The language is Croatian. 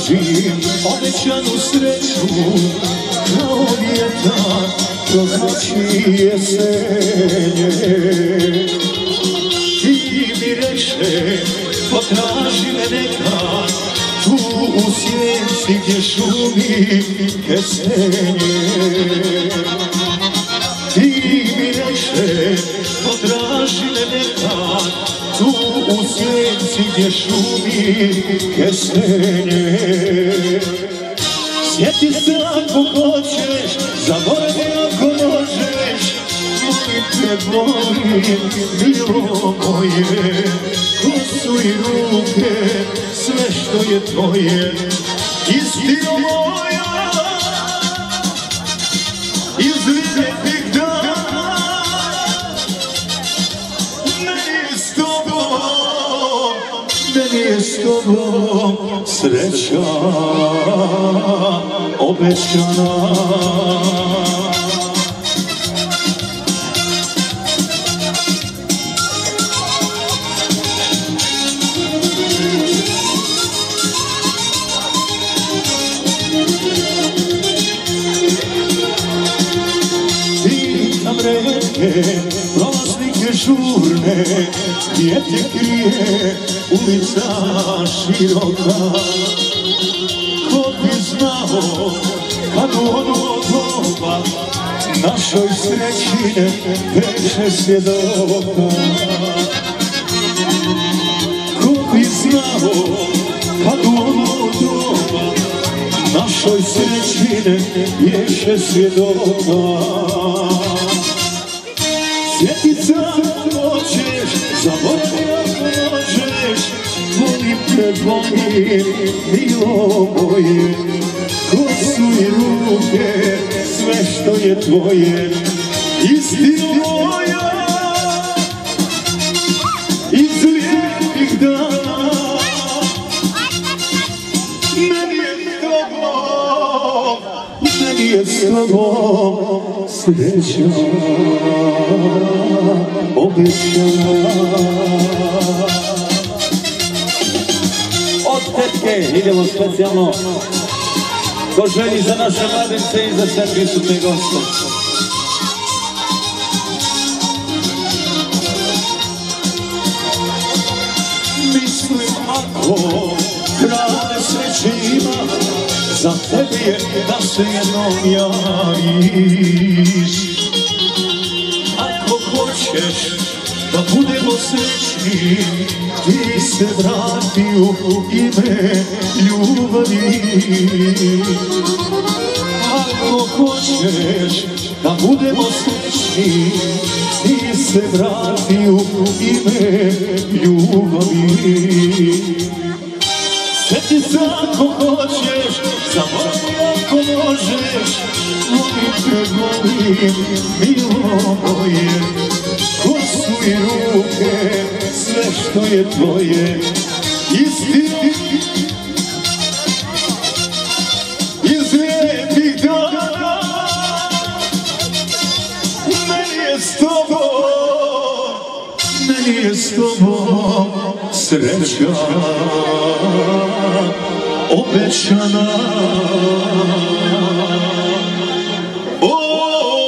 tražim obećanu sreću kao vjetar kroz noći jesenje. Ti mi reče, potraži me nekad tu u sjenci gdje šumi kestenje. Ti mi reče, potraži me nekad tu u sjenci gdje šumi kestenje. Sjeti se ako hoćeš, zaboravi ako možeš, molim te volim, milo moje, kosu i ruke, sve što je tvoje, istino moja, iz lijepih dana, meni je s tobom sreća obećana. Pitam reke, prolaznike žurne, gdje te krije ulica široka. Ko bi znao kad u ono doba našoj sreći ne veće svjedoka. Ko bi znao kad u ono doba našoj sreći ne veće svjedoka. Sjetit se ako hoćeš, zaboravi ako možeš, volim te volim, milo moje, kosu i ruke, sve što je tvoje, istino moja, iz lijepih dana, meni je s tobom sreća obećana. Od tetke idemo specijalno ko želji za naše mladence i za sve prisutne goste. Mislim ako kralje sreće ima, za tebi je da se jednom javiš. Ako hoćeš da budemo srećni, ti se vrati u ime ljubavi. Ako hoćeš da budemo srećni, ti se vrati u ime ljubavi. Sjeti se ako hoćeš, zaboravi ako možeš, volim te volim, milo moje, kosu i ruke, sve što je tvoje, istino iz lijepih dana, meni je s tobom sreća obećana. Obećana.